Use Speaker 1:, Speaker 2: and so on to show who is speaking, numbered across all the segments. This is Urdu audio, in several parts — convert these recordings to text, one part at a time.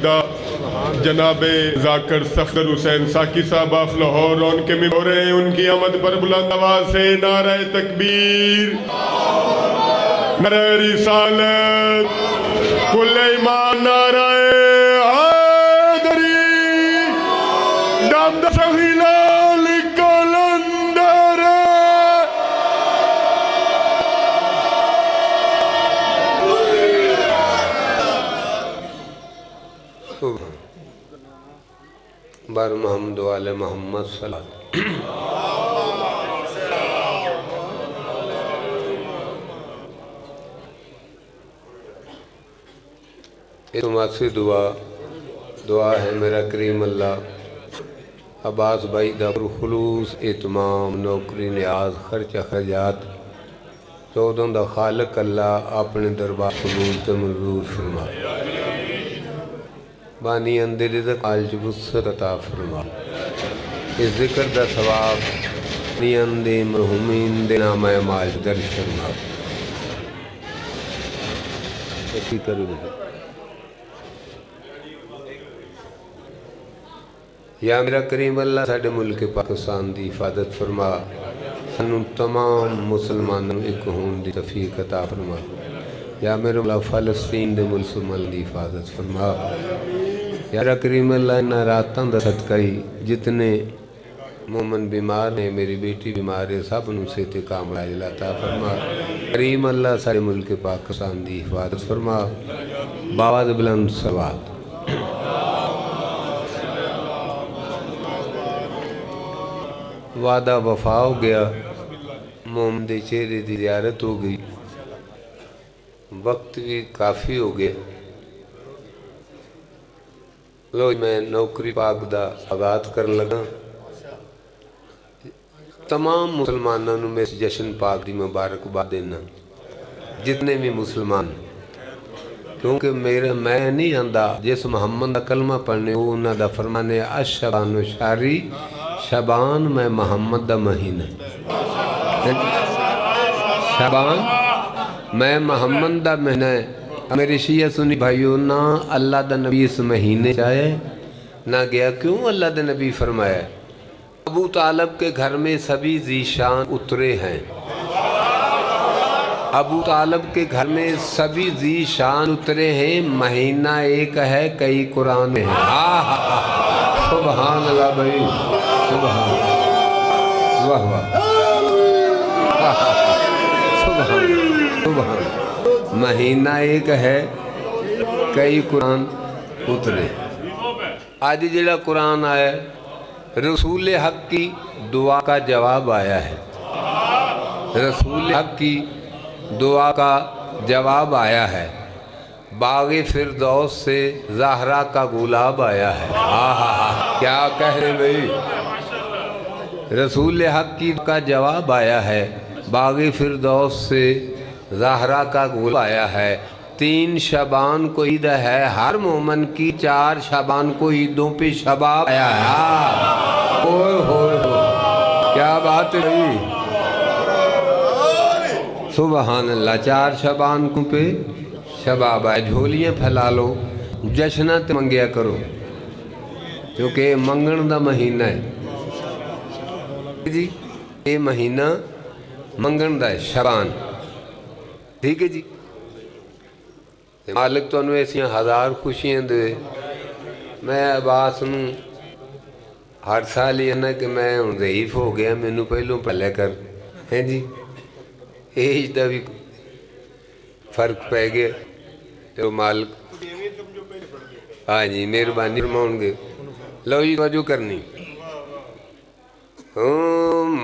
Speaker 1: جناب ذاکر صفدر حسین ساکی صاحب آف لاہور ان کے ممبر ہیں، ان کی آمد پر بلند آواز سے نعرہ تکبیر، نعرہ رسالت، کل ایمان، نعرہ حیدری، دم دسخیلال کلندر
Speaker 2: بار محمد و آل محمد صلی اللہ علیہ وسلم۔ اعتماد دعا ہے میرا کریم اللہ عباس بھائی دا خلوص اہتمام نوکری نیاز خرچہ خرجات چودوں دا خالق اللہ اپنے دربار قبول تے منظور فرما، بانی اندر رزق عالج وسط عطا فرما، اس ذکر دا ثواب بانی اندر مرحومین دے نام اعمال درج فرما۔ اکی کرو بھائی یا میرا کریم اللہ ساڑھے ملک پاکستان دی حفاظت فرما، سنوں تمام مسلمانوں ایک ہون دی توفیق عطا فرما، یا میرا مولا فلسطین دے مسلمان دی حفاظت فرما، یا میرا کریم اللہ انہا راتاں دا صدقائی جتنے مومن بیمار ہیں، میری بیٹی بیمار ہے، سب انہوں سے کامل عاجل عطا فرما، کریم اللہ ساڑھے ملک پاکستان دی حفاظت فرما، باواد بلند سواد۔ وعدہ وفا ہو گیا، محمد چہرے دی زیارت ہو گئی، وقت بھی کافی ہو گیا، لو میں نوکری پاک دا آغاز کرن لگا، تمام مسلمانوں میں اس جشن پاک دی مبارکباد دینا، جتنے بھی مسلمان، کیونکہ میں نہیں آندہ جس محمد دا کلمہ پڑھنے وہ انہاں دا فرمانے اشبان و شاری، شبان میں محمد دا مہینہ، شبان میں محمد دا مہینہ ہے۔ میرے شیعہ سنی بھائیو نہ اللہ دا نبی اس مہینے چاہے نہ گیا، کیوں اللہ دا نبی فرمایا ابو طالب کے گھر میں سبھی ذیشان اترے ہیں، ابو طالب کے گھر میں سبھی ذیشان اترے ہیں، مہینہ ایک ہے کئی قرآن میں ہیں۔ سبحان اللہ بھائی، سبحان واہ واہ، سبحان مہینہ ایک ہے کئی قرآن اترے۔ آج جڑا قرآن آیا رسول حق کی دعا کا جواب آیا ہے، رسول حق کی دعا کا جواب آیا ہے، باغ فردوس سے زہرا کا گلاب آیا ہے۔ کیا کہہ رہے بھئی، رسول حق کی کا جواب آیا ہے، باغ فردوس سے زہرا کا گلاب آیا ہے، 3 شعبان کو عید ہے ہر مومن کی، 4 شعبان کو عیدوں پہ شباب آیا ہے۔ کیا بات ہے بھئی، سبحان اللہ، 4 شعبان کو پہ شباب آئے، جھولیاں پھیلا لو، جشنت منگیا کرو، کیونکہ منگن دا مہینہ ہے جی، یہ مہینہ منگن دا ہے، شعبان، ٹھیک ہے جی۔ مالک تو انہوں ایسیاں 1000 خوشیاں دے، میں عباس نوں ہر سال یہ نا کہ میں ضعیف ہو گیا، میں نوں پہلوں پہلے کر ہیں جی، ایج دا بھی فرق پہ گیا، تو مالک ہاں جی مہربانی فرماؤں گے، لو جی توجہ کرنی،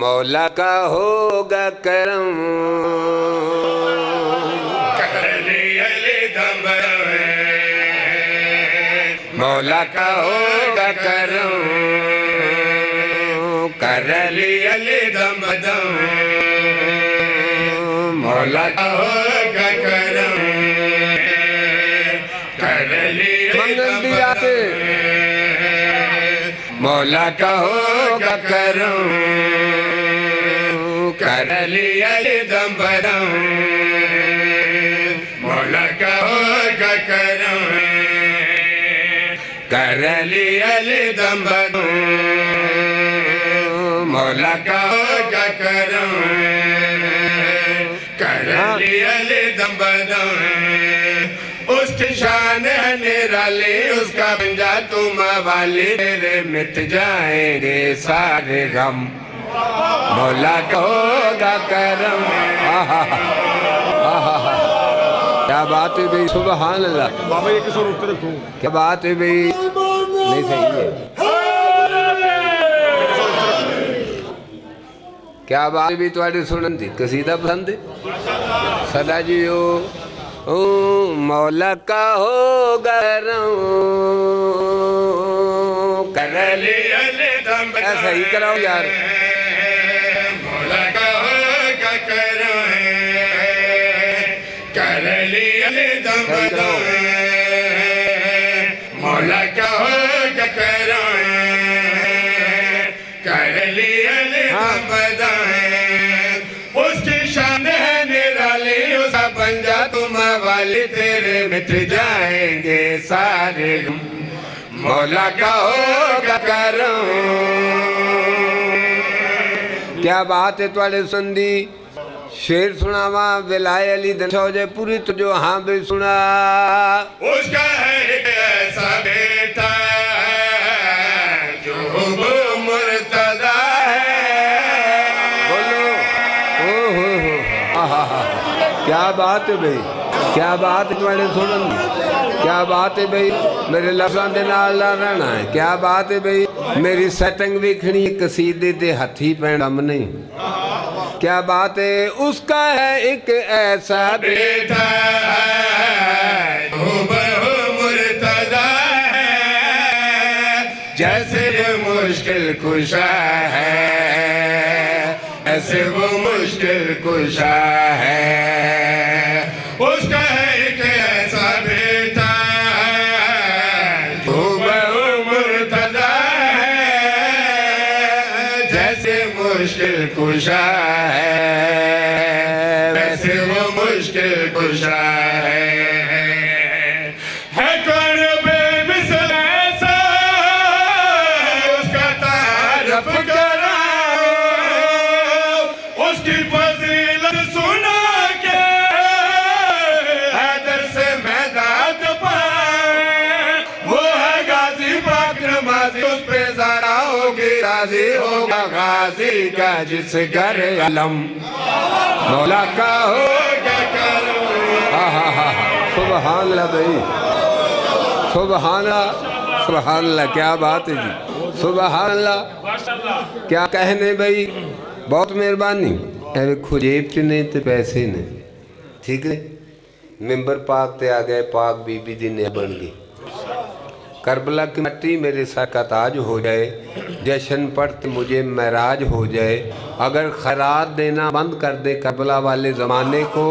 Speaker 2: مولا کا ہوگا کرم مولا کا ہوگا کرم کر لیا دم دم، مولا کا ہوگا کرم کر لیا دم دم، مولا کا ہوگا کرم کر لیا دم دم، مولا کا ہوگا کرم کر لیا دم بدوں مولا کا ہوگا کرم کر لیا دم بدوں اس کی شان ہے نرالی اس کا بن جا تم والی تیرے مٹ جائیں گے سارے غم مولا کا ہوگا کرم کیا بات ہے بھئی سبحان اللہ
Speaker 1: بابا ایک سو روکتے رکھو
Speaker 2: کیا بات ہے بھئی نہیں صحیح ہے کیا بات ہے بھئی تواڈے سنن دی قصیدہ پسند ہے صدا جیو مولا کا ہوگا کرم کر لیا دم ایسا ہی کراؤ یار مولا کا ہوگا کرم کر لیا دم بدوں مولا کا ہوگا کرم کر لیا دم بدوں اس کی شان ہے نرالی اس کا بن جا تم والی تیرے مٹ جائیں گے سارے مولا کا ہوگا کرم کیا بات ہے تواڈے سندی شیر سناوا ولائے علی دن سوجے پوری تو جو ہاں بھی سنا اس کا ہے ایک ایسا بیٹا جو وہ مرتضی ہے بولو کیا بات ہے بھئی کیا بات ہے تمہارے سنن کیا بات ہے بھئی میرے لفظاں دے نال رہنا ہے کیا بات ہے بھئی میری سیٹنگ ویکھنی قصیدے دے ہتھی پیندا نہیں کیا بات ہے اس کا ہے ایک ایسا بیٹا جو بہو مرتضی ہے جیسے وہ مشکل کشا ہے ایسے وہ مشکل کشا ہے اس کا ہے ایک ایسا بیٹا جو بہو مرتضی ہے جیسے مشکل کشا ہے ویسے وہ مشکل کشا ہے کون بے مثل ایسا اس کا تعارف کرا اس کی فضیلت سنا کے حیدر سے میدان پائے وہ ہے غازی پاک نمازی اس پہ ذرا ہوگی راضی ہوگا غازی کا جس گھر علم مولا کا ہوگا کرم سبحان اللہ بھئی سبحان اللہ سبحان اللہ کیا بات ہے جی سبحان اللہ کیا کہنے بھئی بہت مہربانی اے کھجیب چ نہیں تے پیسے نے ٹھیک ہے ممبر پاک تے آ گئے پاک بی بی دی نے بن گئی کربلا کی مٹی میرے سر کا تاج ہو جائے جشن پڑھتے مجھے معراج ہو جائے اگر خیرات دینا بند کر دے کربلا والے زمانے کو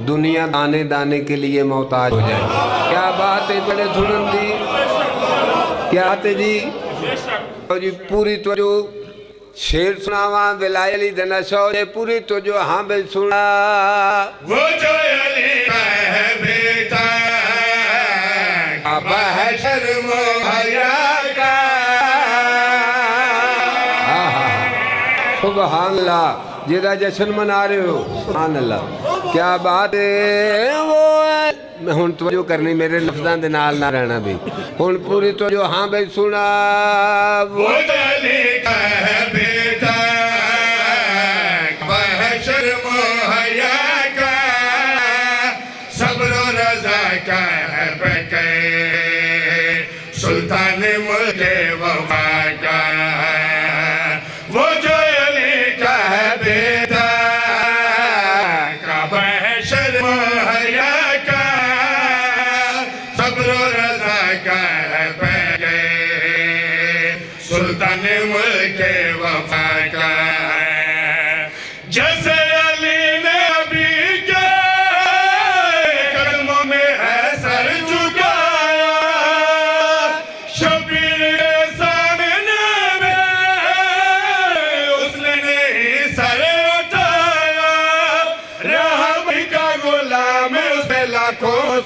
Speaker 2: دنیا دانے دانے کے لیے محتاج ہو جائے کیا بات ہے بڑے سنن دی کیا بات ہے جی پوری توجہ شیر سناواں ولائے علی دن شوجے پوری توجہ ہاں بے سنا وہ جو علی کا ہے بیٹا اب ہے شرم و حیا کا سبحان اللہ جیدہ جشن منا رہے ہو سبحان اللہ کیا بات ہے وہ میں ہون توجہ کرنی میرے لفظان دے نال نہ رہنا بھی ہون پوری توجہ ہاں بھائی سنا وہ علی کا ہے بیٹا ہے شرم و حیا کا صبر و رضا کا ہے بکے سلطان ملک وفا کا وہ جو علی کا ہے بیٹا کعبہ ہے شرم و حیا کا صبر و رضا کا ہے بکے سلطان ملک وفا کا جیسے علی نے ابھی کے قدموں میں ہے سر جھکایا شبیر کے سامنے میں اس نے نہیں سر اٹھایا رحم کا غلام اس پہ لاکھوں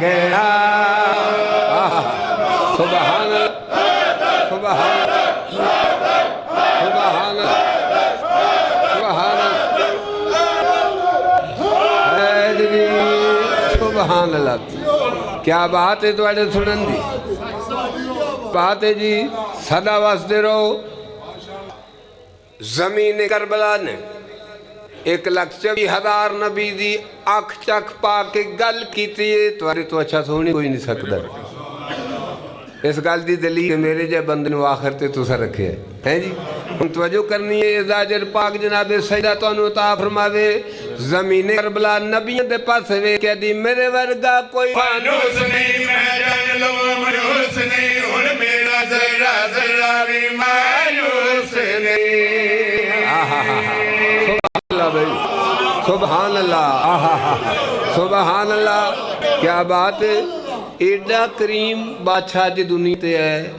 Speaker 2: گیا سبحان سبحان سبحان سبحان حیدری سبحان اللہ کیا بات ہے تواڈے سنن دی بات ہے جی صدا واسطے رہو زمین کربلا نے 1,24,000 نبی دی آنکھ چکھ پا کے گل کیتی ہے تواڈے تو اچھا سونی کوئی نہیں سکتا اس گل دی دلیل میرے جے بندے نو آخر تے تسا رکھے ہیں جی ہن توجہ کرنی ہے ازاجر پاک جناب سیدہ تانوں عطا فرماوے زمین کربلا نبیوں دے پاس وے کہ دی میرے ورگا کوئی
Speaker 1: فانوس نہیں میں جان لو منوس نہیں ہن میرا ذرہ ذرہ بھی مایوس نہیں
Speaker 2: سبحان اللہ سبحان اللہ کیا بات ہے ایڈا کریم بادشاہ جی دنیا تے ہے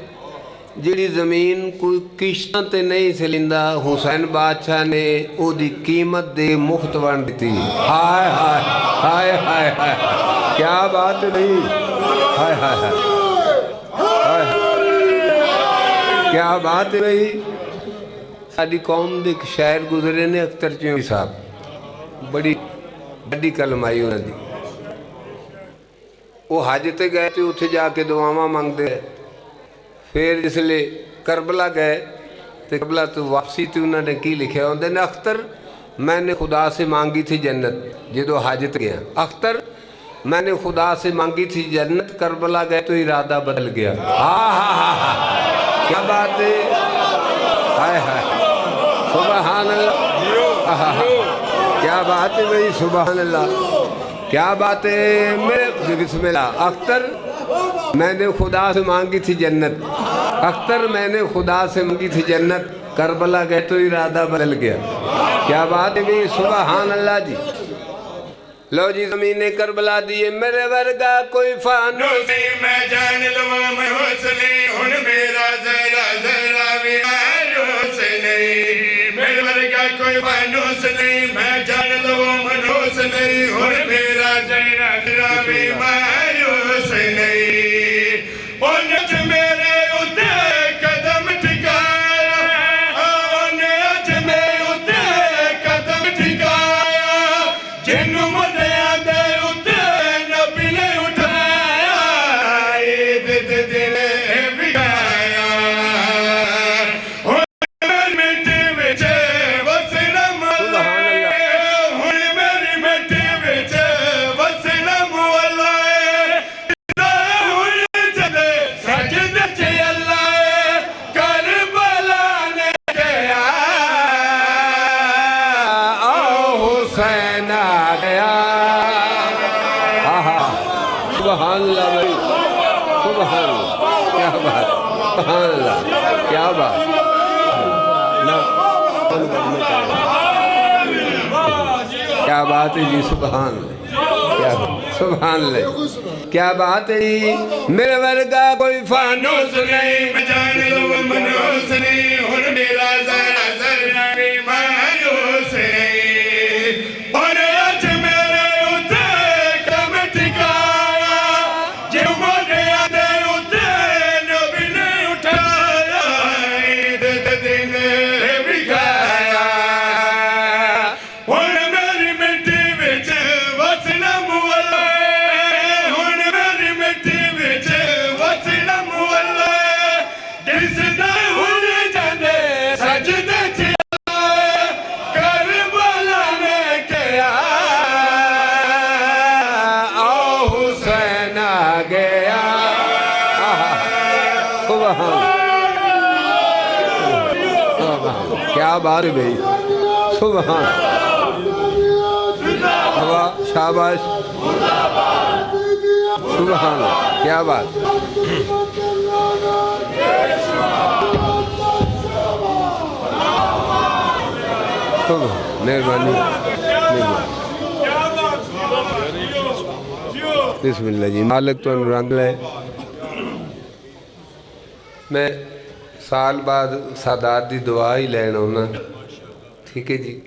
Speaker 2: جیڑی زمین کوئی کشتاں تے نہیں سلندہ حسین بادشاہ نے او دی قیمت دے مفت ونڈ دیتی ہائے ہائے ہائے ہائے ہائے کیا بات نہیں ہائے ہائے ہائے کیا بات ہے بھئی ساڑی قوم دے ایک شاعر گزرے نے اختر چیویں صاحب بڑی بڑی کلمائی انہوں دی وہ حج تے گئے تھے اتھے جا کے دعاواں مانگ دے پھر جس لئے کربلا گئے تو کربلا تو واپسی تھی انہوں نے کی لکھے ہوندے نے اختر میں نے خدا سے مانگی تھی جنت جدو حج تے گیا اختر میں نے خدا سے مانگی تھی جنت کربلا گئے تو ارادہ بدل گیا کیا بات ہے ہائے ہائے سبحان اللہ کیا بات ہے بھئی سبحان اللہ کیا بات ہے میرے بسم اللہ اختر میں نے خدا سے مانگی تھی جنت اختر میں نے خدا سے مانگی تھی جنت کربلا گئے تو ارادہ بدل گیا کیا بات ہے بھئی سبحان اللہ جی لو جی زمین کربلا دیئے میرے ورگا کوئی فانوس
Speaker 1: نہیں میں جان لو منوس نہیں ہن میرا ذرہ ذرہ بھی مایوس نہیں میرے ورگا کوئی فانوس نہیں میں جان لو منوس نہیں ہن میرا ذرہ ذرہ بھی مایوس نہیں اونچ میرے اتے قدم ٹھکایا اونچ میرے اتے قدم ٹھکایا جنوں مدیاں دے اتے نبی نے اٹھایا عید دے دن بھی آیا ہن مٹی وچ وسنا مولا ہن میری مٹی وچ وسنا مولا سجدے چ اللہ کربلا نے کہا
Speaker 2: حسین آ گیا سبحان اللہ بھائی سبحان اللہ کیا بات سبحان اللہ کیا بات کیا بات ہے جی سبحان اللہ کیا سبحان اللہ کیا بات ہے جی میرے ورگا کوئی فانوس نہیں
Speaker 1: میں جان لو منوس نہیں ہن میرا ذرہ ذرہ بھی مایوس نہیں اور اج میرے اتے قدم ٹھکایا جو مدیاں دے اتے نبی نے اٹھایا عید دے دن بھی کھایا ہن میری مٹی وچ وسنا مولا ہن میری مٹی وچ وسنا مولا جس دا ہن جاندے سجدے چ کربلا نے کہا
Speaker 2: حسین آ گیا سبحان کیا بات ہے بھئی سبحان شاباش سبحان کیا بات مہربانی بسم اللہ جی مالک تو رنگ لے میں سال بعد سادات دی دعا ہی لینا ہونا ٹھیک ہے جی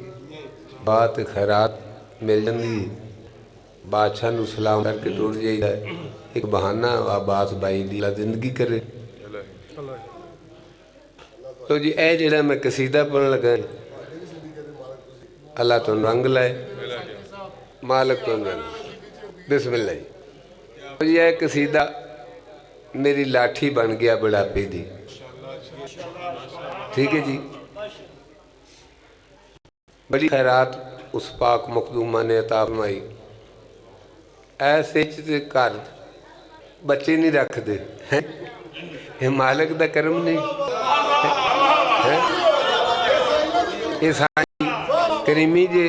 Speaker 2: بات خیرات مل جاندی بادشاہ نو سلام کر کے ٹر جائیدا ہے، ایک بہانہ عباس بائی دی اللہ زندگی کرے۔ تو جی اے جڑا میں قصیدہ پڑھن لگا ہے، اللہ تو رنگ لائے، مالک تو رنگ، بسم اللہ جی۔ تو جی اے قصیدہ میری لاٹھی بن گیا بڑھاپے دی، ٹھیک ہے جی۔ بڑی خیرات اس پاک مخدومہ نے عطا فرمائی، ایسے چیزیں کر بچے نہیں رکھ دے، یہ مالک دا کرم نہیں، اس آئی کریمی جے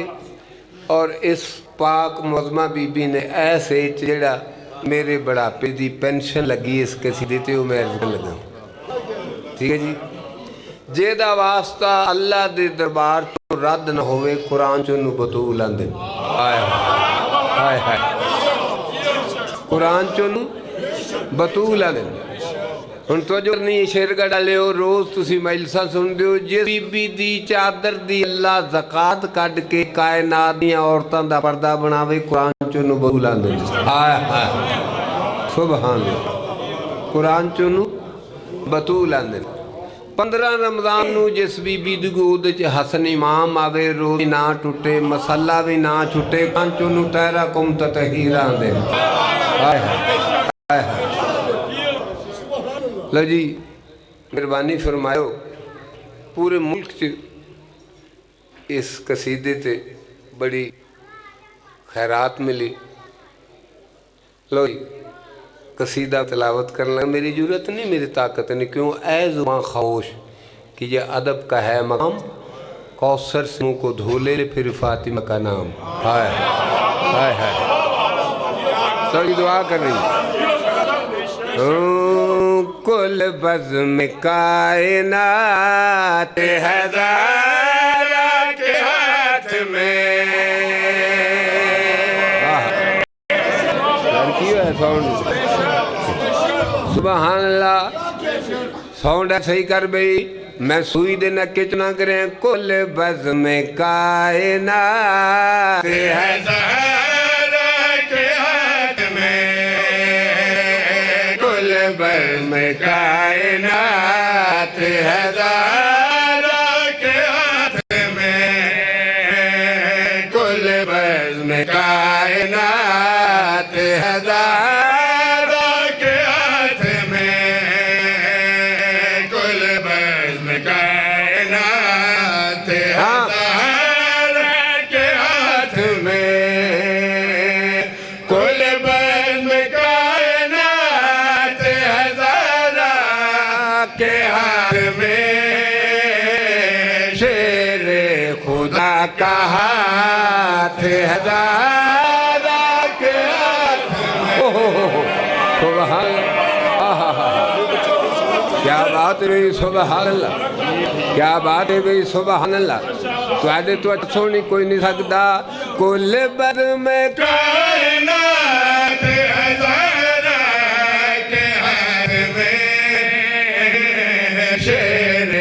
Speaker 2: اور اس پاک معظمہ بی بی نے ایسے جڑا میرے بڑھاپے دی پینشن لگی اس کسی دیتے ہو میں عرض لگا ہوں، ٹھیک ہے جی۔ جے دا واسطہ اللہ دے دربار تو رد نہ ہوئے قرآن چونو بطول آندے، آئے آئے آئے قرآن چونو بطول آندے۔ ان تو جو نہیں شیر کا ڈالے ہو روز تسی مجلسہ سن دیو، جس بی بی دی چادر دی اللہ زکاة کڈ کے کائنات دیاں عورتاں دا پردہ بناوے قرآن چونو بطول آندے، آئے آئے سبحان اللہ، قرآن چونو بطول آندے۔ 15 رمضان نو جس بی بی دی گود حسن امام آوے روز نہ ٹوٹے مسلح بھی نہ چھوٹے کانچو نو تیرا کم تطہیران دے، آئے آئے لو جی مہربانی فرمائیو۔ پورے ملک چ اس قصیدے تے بڑی خیرات ملی، لو جی قصیدہ تلاوت کرنا میری جرت نہیں، میری طاقت نہیں، کیوں اے زبان خاموش کہ یہ ادب کا ہے مقام، کوثر سے منہ کو دھولے پھر فاطمہ کا نام، ہائے ہائے ہائے تو یہ دعا کر رہی کل بزم کائنات ہے ذرا کے ہاتھ میں، لڑکی ہے ساؤنڈ سبحان اللہ، ساؤنڈ صحیح کر بھئی، میں سوئی دے نہ کچنا کریں۔ کل بزم کائنات ہے ذرا کے ہاتھ میں، کل بزم کائنات ہے ذرا کے ہاتھ میں، کل بزم کائنات ہے ذرا کے ہاتھ میں، کل بزم کائنات ہے ذرا کے ہاتھ میں، کل بزم کائنات ہے ذرا کے ہاتھ میں، شیر خدا کا ہاتھ ہے ذرا کے ہاتھ میں، سبحان اللہ، کیا بات ہے بھئی سبحان اللہ، کیا بات ہے بھئی سبحان اللہ، تو آدھے تو سونی کوئی نہیں سکتا۔ کل بزم کائنات ہے ذرا کے ہاتھ میں، شیر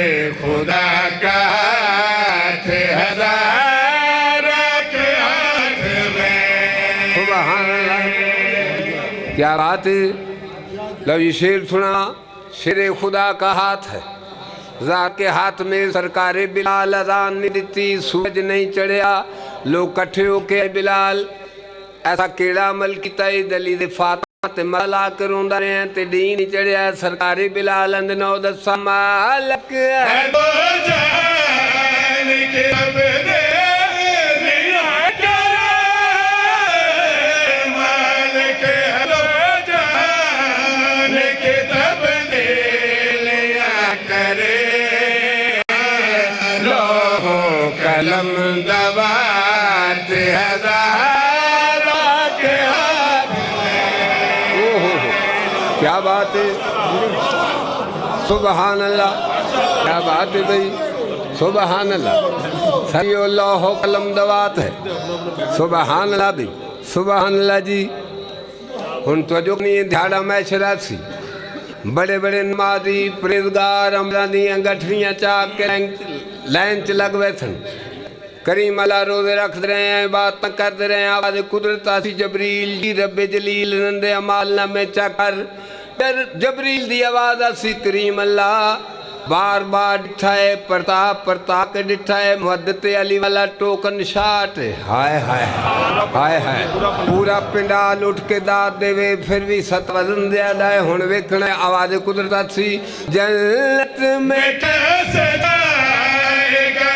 Speaker 2: خدا کا ہاتھ ہے ذرا کے ہاتھ میں، سبحان اللہ، کیا بات ہے۔ لو یہ شیر سنا، شیر خدا کا ہاتھ ہے، ذات کے ہاتھ میں، سرکار بلال اذان نہیں دیتی، سورج نہیں چڑھیا، لوگ کٹھے ہو کے بلال ایسا کیڑا عمل کیتا ہے، دلی دے فاطمہ تے ملا کر روندہ رہے ہیں تے دین نہیں چڑھیا، سرکار بلال اندنو دسا مالک ہے دو جہان کے عبدے لیا کرے، مالک ہے دو جہان کے عبدے لیا کرے، لوہو قلم دوات ہے ذرا کے ہاتھ میں، کیا بات ہے سبحان اللہ، کیا بات ہے بھئی سبحان اللہ، سبی اللہ قلم دوات ہے، سبحان اللہ بھی سبحان اللہ جی۔ ان تو جو نہیں دھاڑا میشرات سی، بڑے بڑے نمازی پریزگار عملہ دیاں گٹھریاں چاک کے لائن چ لگ ویسن، کریم اللہ روزے رکھ رہے ہیں باتیں کرتے رہے ہیں آواز قدرت آسی جبریل جی رب جلیل نندے عمال نامے چکر پھر جبریل دی آواز آسی کریم اللہ بار بار ڈٹھائے پرتا کے ڈٹھائے محدت علی والا ٹوکن شاٹ ہائے ہائے ہائے ہائے پورا پنڈال اٹھ کے داد دے وے پھر بھی ست وزن دیا دائے ہون ویکھنے آواز قدرت آسی جنت میں کیسے جائے گا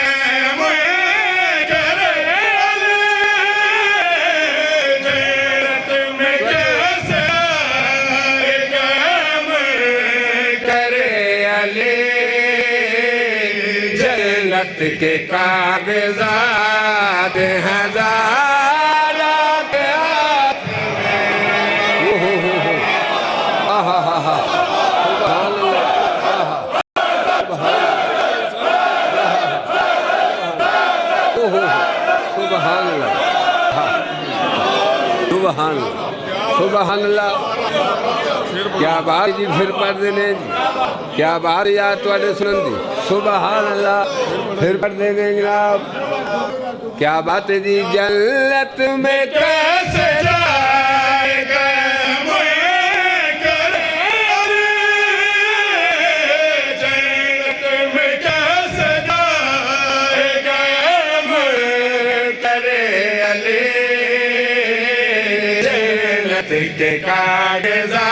Speaker 2: کے کاغذات ہزارہ کے ہاتھ میں سبحان اللہ سبحان اللہ سبحان اللہ کیا بات جی پھر پڑھ دینے جی کیا بات یاد توڑے سنن دی سبحان اللہ پھر پڑھ دیں گے جناب کیا بات ہے جی جنت میں کیسے جائے گا جنت میں کیسے جائے گا کرے علی جنت کے کاغذات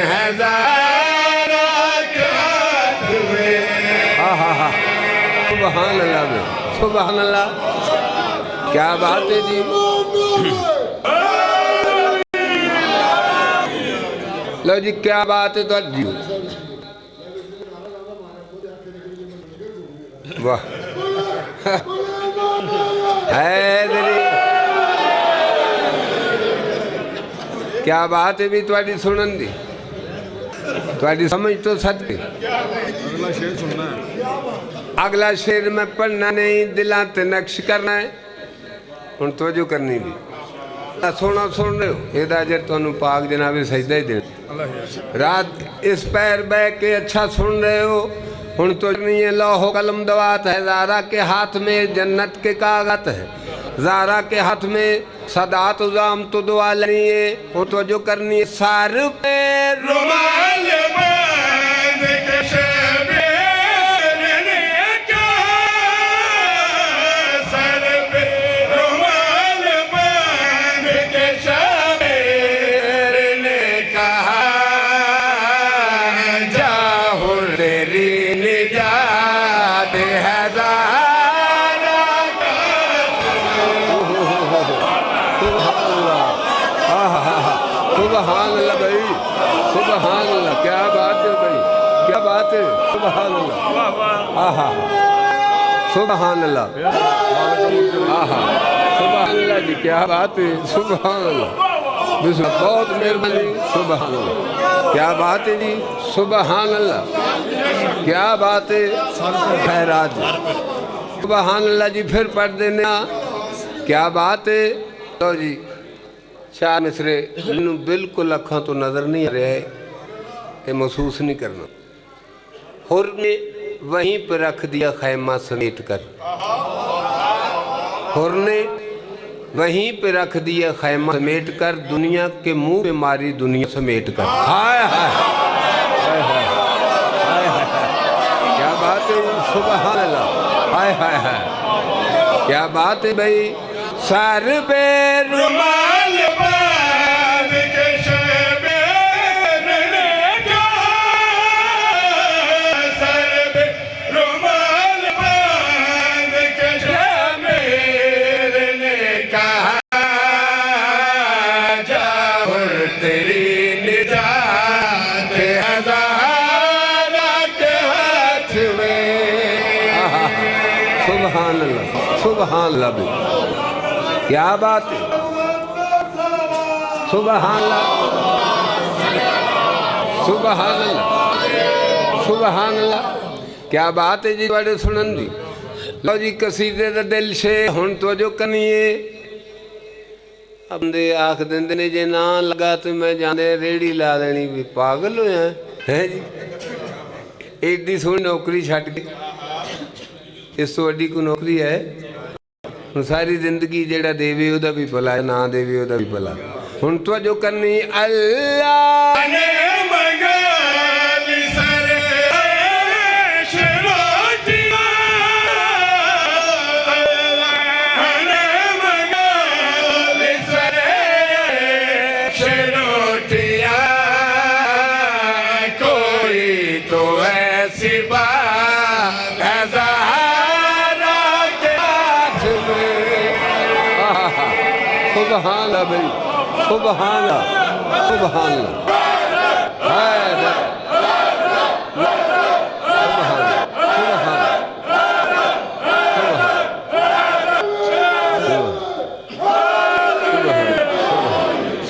Speaker 2: ہزارہ کے ہاتھ میں سبحان اللہ میں سبحان اللہ کیا بات ہے جی لو جی کیا بات ہے تو جی واہ حیدری کیا بات ہے بھی تواڈی سنن دی تواڈی سمجھ تو سچ دی
Speaker 3: اگلا شعر سننا ہے
Speaker 2: اگلا شعر میں پڑھنا نہیں دلان تے نقش کرنا ہے ان توجہ کرنی بھی سونا سن رہے ہو یہ اجر تو انہوں پاک جناب سجدہ ہی دیں رات اس پیر بے کے اچھا سن رہے ہو ان تو نہیں ہے لوح و قلم دوات ہے زارہ کے ہاتھ میں جنت کے کاغذ ہے زارہ کے ہاتھ میں صدات عظام تو دعا لنی ہے ان توجہ کرنی ہے سار پہ رومال باندھ کے شبیر سبحان اللہ بھائی سبحان اللہ کیا بات ہے بھائی کیا بات ہے سبحان اللہ آہا سبحان اللہ آہا سبحان اللہ جی کیا بات ہے سبحان اللہ بسم اللہ بہت مہربانی سبحان اللہ کیا بات ہے جی سبحان اللہ کیا بات ہے خیرات جی سبحان اللہ جی پھر پڑھ دینا کیا بات ہے تو جی چار مصرے انہوں بالکل اکھاں تو نظر نہیں آ رہے یہ محسوس نہیں کرنا حر نے وہیں پہ رکھ دیا خیمہ سمیٹ کر حر نے وہیں پہ رکھ دیا خیمہ سمیٹ کر دنیا کے منہ پہ ماری دنیا سمیٹ کر ہائے ہائے کیا بات ہے سبحان اللہ ہائے ہائے ہائے کیا بات ہے بھائی سر بے رومال باندھ کے شبیر نے کہا سر بے رومال باندھ کے شبیر نے کہا جاؤ تیری نجات ہزارہ کے ہاتھ میں سبحان اللہ سبحان اللہ بھی کیا بات ہے سبحان اللہ سبحان اللہ سبحان اللہ کیا بات ہے جی بڑے سنن دی لو جی قصیدے دا دل شے ہن تو جو کنیے اب دے آنکھ دندنے جے نا لگا تو میں جانے ریڑی لا دینی بھی پاگل ہوئے ہیں جی ایڈی سونی نوکری چھٹ گئی اس تو وڈی کوئی نوکری ہے؟ ہن ساری زندگی جیڑا دیوے ادا بھی بھلا نہ دیوے ادا بھی بھلا. ہن توجہ کرنی اللہ
Speaker 1: نے
Speaker 2: سبحان اللہ بھائی سبحان اللہ سبحان اللہ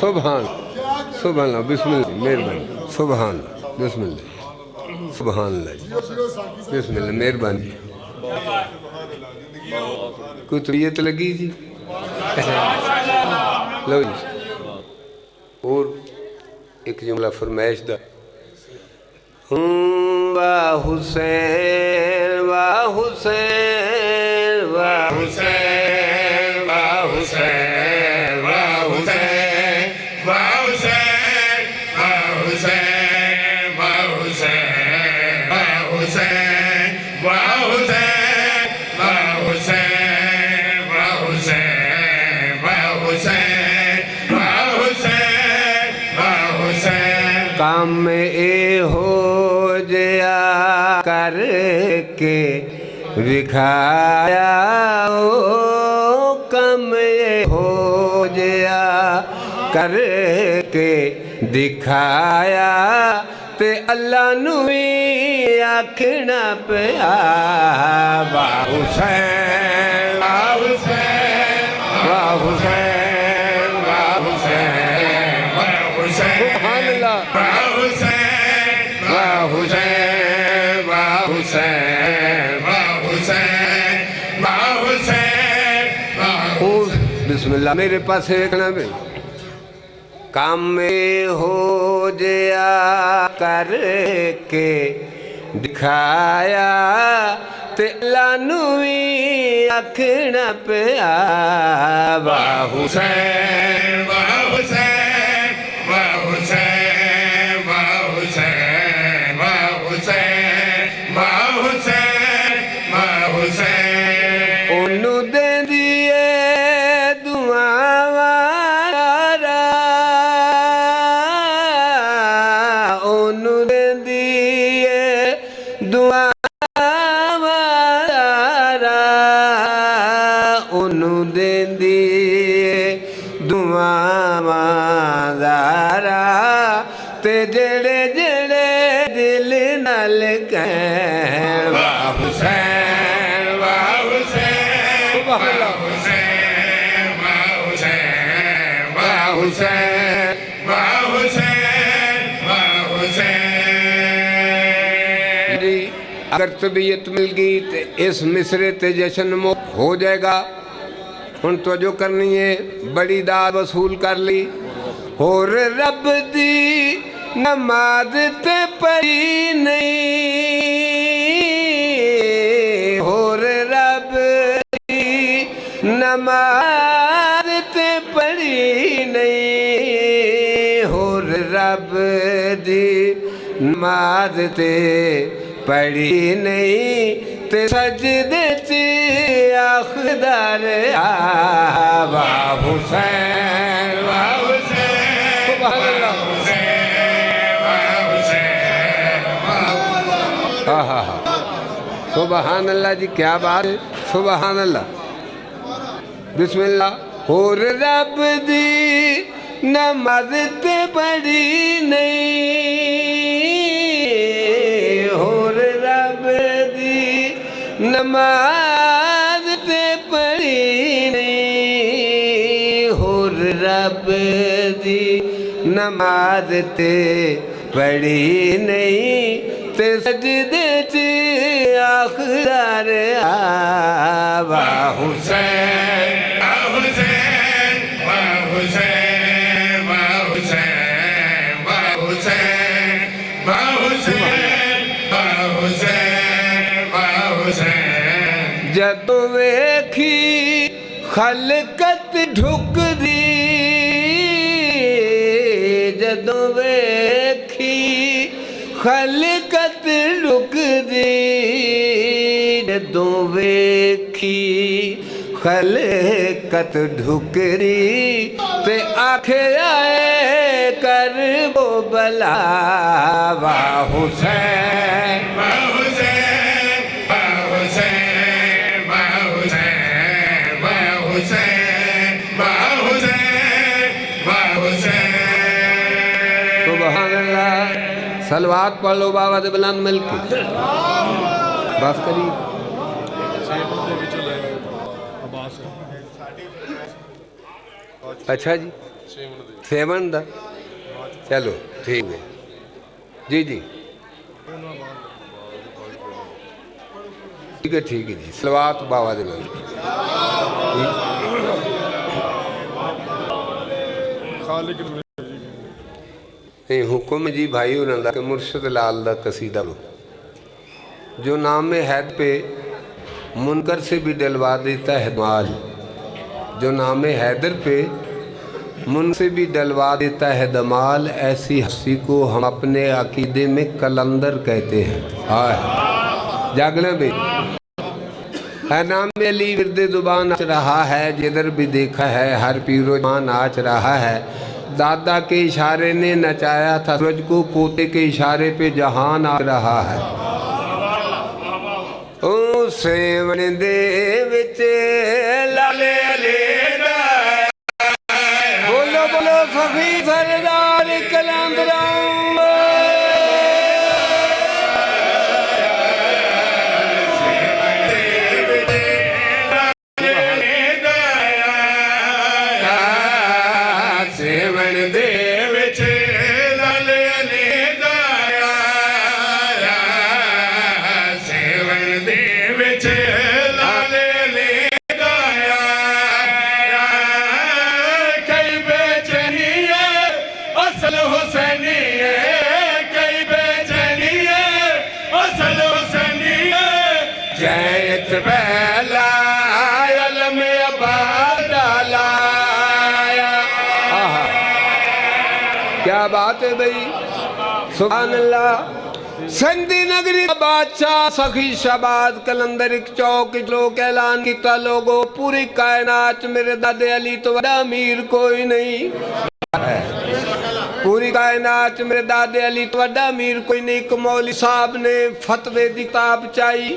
Speaker 2: سبحان سبحان اللہ بسم اللہ مہربانی سبحان اللہ بسم اللہ سبحان اللہ بسم اللہ مہربانی. کوئی طبیعت لگی جی؟ لو جی اور ایک جملہ فرمائش دا. واہ حسین واہ حسین واہ حسین واہ حسین واہ حسین واہ حسین واہ حسین واہ حسین واہ حسین واہ حسین واہ حسین واہ حسین. کام اے ہو جیا کر کے دکھایا کم اے ہو جیا کر کے دکھایا تے اللہ نو بھی آکھنا پیا واہ حسین واہ حسین واہ حسین واہ حسین واہ حسین سبحان اللہ واہ حسین واہ حسین واہ حسین واہ حسین واہ حسین بسم اللہ. میرے پاس ایکنا بھی کام ہو جیا کر کے دکھایا تے اللہ نو بھی آکھنا پیا واہ حسین واہ حسین واہ حسین واہ حسین واہ حسین واہ حسین واہ حسین. اونوں دیندیے دعاواں اونوں دیندیے دعاواں اونوں دیندیے دعاواں ذرا تے جڑے جڑے دل نال کہن واہ حسین واہ حسین واہ حسین واہ حسین واہ حسین واہ حسین واہ حسین. اگر طبیعت مل گئی تو اس مصرے تے جشن ہو جائے گا. ہن توجہ کرنی ہے بڑی داد وصول کر لی. اور رب دی نماز تے پڑھی نہیں اور رب دی نماز تے پڑھی نہیں اور رب دی نماز تے پڑھی نہیں تے سجدے چ آخدا رہیا واہ حسین واہ حسین سبحان اللہ سبحان اللہ جی کیا بات ہے سبحان اللہ بسم اللہ. اور رب دی نماز تے پڑھی نہیں اور رب دی نماز تے پڑھی نہیں اور رب دی نماز تے پڑھی نہیں تے سجدے چ آخدا رہیا واہ حسین واہ حسین واہ حسین واہ حسین واہ حسین واہ حسین واہ حسین واہ حسین جدو ویکھی خلقت ڈھکدی جدو ویکھی خلقت ڈھکدی جدو ویکھی خلقت ڈھکری تے آکھے آئے کربو بلا واہ حسین واہ حسین واہ حسین واہ حسین واہ حسین واہ حسین واہ حسین سبحان اللہ صلوات پڑھ لو بابا دے بلند مل کے بس قریب اچھا جی سیون دا چلو ٹھیک ہے جی جی ٹھیک ہے جی صلوات بابا دے بلند حکم جی بھائی انہوں دا کہ مرشد لال دا قصیدہ لو جو نام حید پہ منکر سے بھی ڈلوا دیتا ہے مال جو نام حیدر پہ من سے بھی ڈلوا دیتا ہے دمال ایسی ہستی کو ہم اپنے عقیدے میں کلندر کہتے ہیں جاگنا بھی ہے نام علی ورد زبان آچ رہا ہے جدھر بھی دیکھا ہے ہر پیر و جوان آچ رہا ہے دادا کے اشارے نے نچایا تھا سورج کو پوتے کے اشارے پہ جہان آ رہا ہے او سیون دے وچے لالے علی بولو بولو صفی سردار کلندرام کیا بات ہے بھئی سبحان اللہ سندھی نگری بادشاہ سخی شہباز کلندر ایک چوک لوگ اعلان کیتا لوگو پوری کائنات میرے دادے علی تو وڈا امیر کوئی نہیں پوری کائنات میرے دادے علی تو وڈا امیر کوئی نہیں کہ مولی صاحب نے فتوے دی کتاب چاہی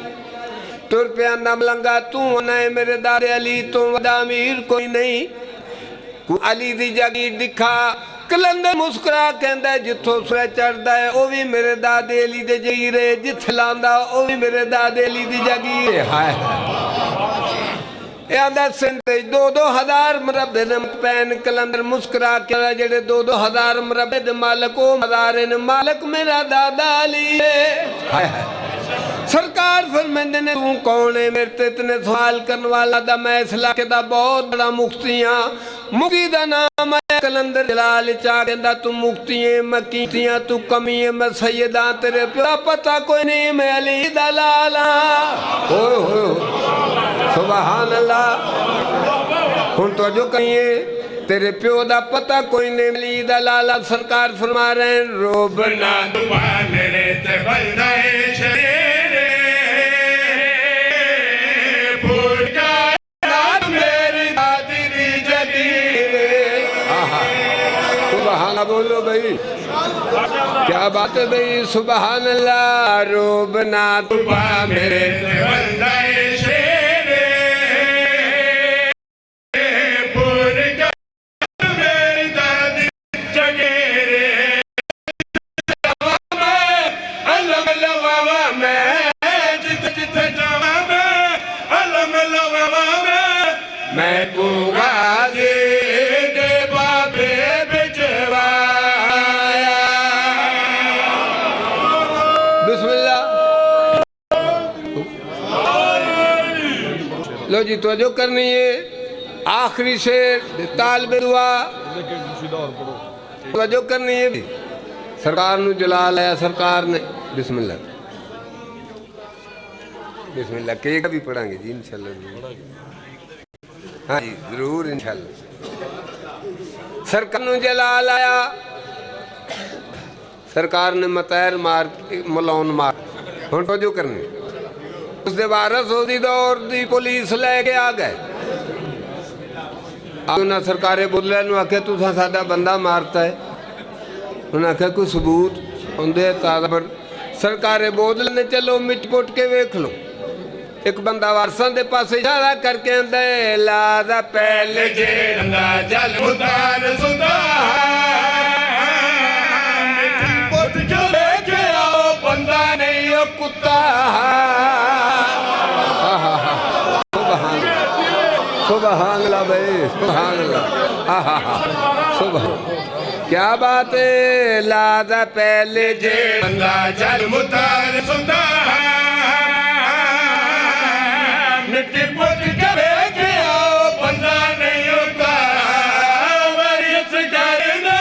Speaker 2: تر پہ اندہ ملنگا تو نئے میرے دادے علی تو وڈا امیر کوئی نہیں علی دی جگی دکھا کلندر مسکرا کہندہ ہے جتھو سوے چڑھدا ہے او بھی میرے دادے علی دے جگیرے جتھ لاندہ او بھی میرے دادے علی دی جگیرے ہائے اندر سنتے دو ہزار مربع پین کلندر مسکرا کیا جڑے دو ہزار مربع مالک او مدارن مالک میرا دادا علی ہے سرکار فرمیندے نے تو کون ہے میرے تے اتنے سوال کرنے والا دا میں اس علاقے دا بہت بڑا مفتیاں مفتی دا نام ہے کلندر جلال چاہندہ تو مفتیاں میں کیتیاں تو کمیاں میں سیداں تیرے پیو پتہ کوئی نہیں میں علی دلالا ہوئے ہوئے سبحان اللہ ہن تو جو کہیں تیرے پیو دا پتہ کوئی نہیں علی دلالا سرکار فرما رہے ہیں روبنا دبان ریتے بلدائے شریرے بولو بھئی کیا بات ہے بھئی سبحان اللہ روبنا تبا میرے بندائے شیرے پورگا میری دادی جگیرے علم اللہ بابا میں جت جاوا میں علم اللہ بابا میں پورا دے بابے لو جی توجہ کرنی ہے آخری شعر طالب دعا توجہ کرنی ہے سرکار نو جلال آیا سرکار نے بسم اللہ بسم اللہ کیک بھی پڑھیں گے جی انشاءاللہ ہاں جی ضرور انشاءاللہ سرکار نو جلال آیا سرکار نے مطیر مار ملون مار ہن توجہ کرنی اس دے وارث ہو دی دور دی پولیس لے کے آ گئے انہاں سرکار بودلے نو آکھے تساں ساڈا بندہ مارتا ہے انہاں آکھے کوئی ثبوت ہوندے تازہ پر سرکار بودلے نے چلو مٹ پٹ کے ویکھ لو ایک بندہ وارثاں دے پاس اشارہ کر کے اندے لا دا پہلے جے رنگا جل متار سدا پٹ جو لے کے آؤ بندہ نہیں او کتا سبحان اللہ بھائی سبحان اللہ سبحان کیا بات ہے لا دا پہلے جے رنگا جل متار سدا مٹی پٹ کے کے آؤ بندہ نہیں ہوتا وریس گرنے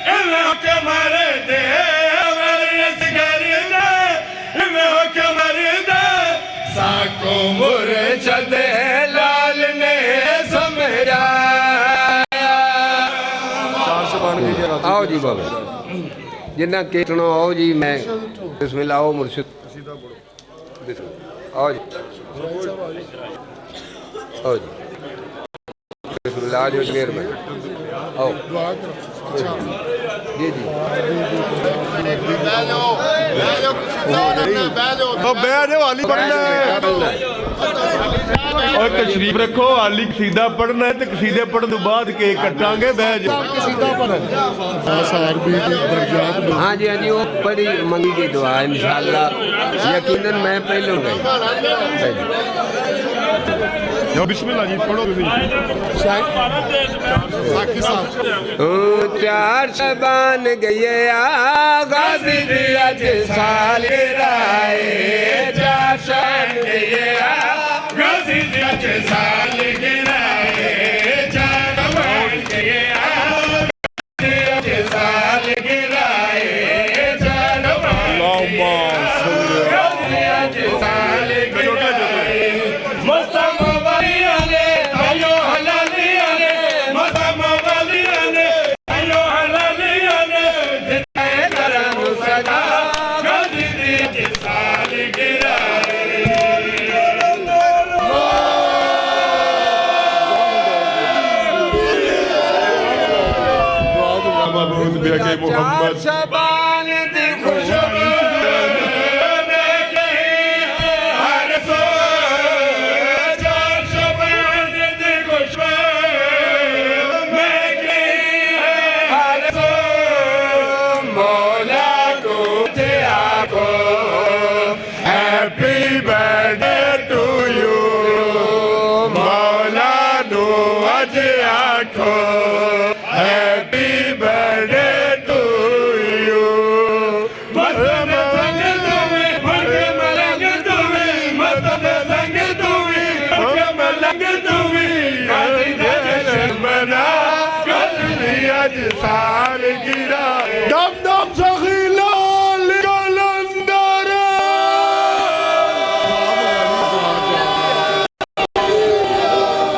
Speaker 2: انہوں کے مارے دے وریس گرنے انہوں کے مارے دے ساکو مرشد لال نے سمجھا آؤ جی بابا جنہ کیٹنو آؤ جی میں بسم اللہ آؤ مرشد آؤ جی آؤ جی بسم اللہ آج اجمیر میں آؤ جی جی
Speaker 1: بیٹھے والی پڑھنا ہے اور تشریف رکھو علی قصیدہ پڑھنا ہے تو قصیدے پڑھنے تو بعد کیک کٹاں گے بیٹھ جاؤ
Speaker 2: ہاں جی وہ بڑی منگی کی دعا انشاءاللہ یقیناً میں پہلے ہوں گئی
Speaker 1: بسم اللہ جی پڑھو
Speaker 2: چار شبان گئے غازی دی اج سال رائے چار شبان گئے غازی دی اج سال رائے چار شبان گئے غازی دی اج سال رائے چار شبان غازی اج سال رائے مستم
Speaker 1: محمد
Speaker 2: شبان دی خوشبو میں کہیں ہر سو چار شبان دی خوشبو میں کہیں ہر سو مولا کو تے آکھو ہیپی برتھڈے ٹو یو مولا نو اج آکھو ہیپی برتھڈے سال گرا دم دم سخیلال کلندر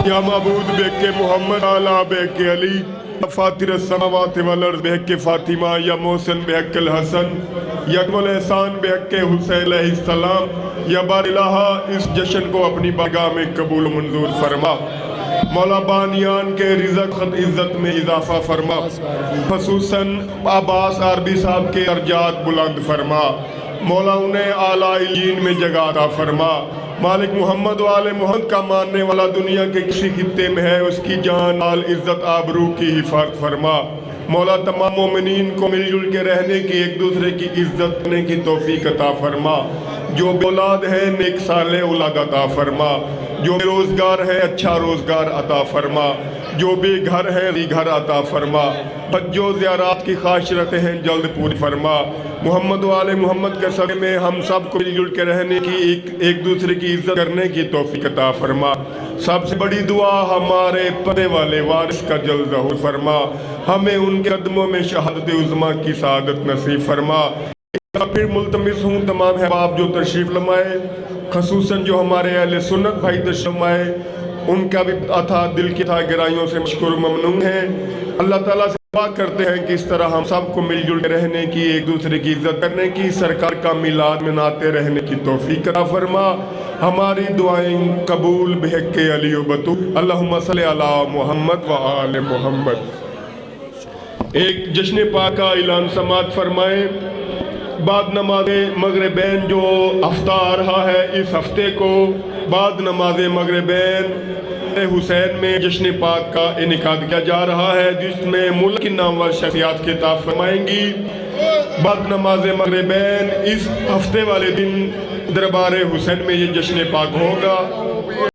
Speaker 1: یا معبود بیک محمد آلہ بیک علی فاتر السماوات والارض بحق فاطمہ یا محسن بحق الحسن یکم الاحسان بحق حسین علیہ السلام یا بار الہا اس جشن کو اپنی بارگاہ میں قبول و منظور فرما مولا بانیان کے رزق خط عزت میں اضافہ فرما خصوصاً عباس عربی صاحب کے درجات بلند فرما مولا انہیں اعلیٰ علین میں جگہ عطا فرما مالک محمد و آل محمد کا ماننے والا دنیا کے کسی خطے میں ہے اس کی جان مال عزت آبرو کی حفاظت فرما مولا تمام مومنین کو مل جل کے رہنے کی ایک دوسرے کی عزت کرنے کی توفیق عطا فرما جو بے اولاد ہے نیک صالح اولاد عطا فرما جو بے روزگار ہے اچھا روزگار عطا فرما جو بے گھر ہے گھر عطا فرما جو زیارات کی خواہش رکھتے ہیں جلد پوری فرما محمد و آل محمد کے صدقے میں ہم سب کو مل جل کے رہنے کی ایک دوسرے کی عزت کرنے کی توفیق عطا فرما سب سے بڑی دعا ہمارے پڑھنے والے وارث کا جلد ظہور فرما ہمیں ان کے قدموں میں شہادت عظمیٰ کی سعادت نصیب فرما پھر ملتمس ہوں تمام احباب جو تشریف لمائے خصوصاً جو ہمارے اہل سنت بھائی تشریف آئے ان کا بھی اتھا دل کی تھا گرائیوں سے مشکور ممنون ہے۔ اللہ تعالیٰ سے دعا کرتے ہیں کہ اس طرح ہم سب کو مل جل کے رہنے کی، ایک دوسرے کی عزت کرنے کی، سرکار کا میلاد مناتے رہنے کی توفیق عطا فرما۔ ہماری دعائیں قبول بحق علی و بطو۔ اللہم صلی علی محمد و آل محمد۔ ایک جشن پاک کا اعلان سماعت فرمائیں۔ بعد نماز مغربین جو ہفتہ آ رہا ہے، اس ہفتے کو بعد نماز مغربین حسین میں جشن پاک کا انعقاد کیا جا رہا ہے، جس میں ملک کی نامور شخصیات خطاب فرمائیں گی۔ بعد نماز مغربین اس ہفتے والے دن دربار حسین میں یہ جشن پاک ہوگا۔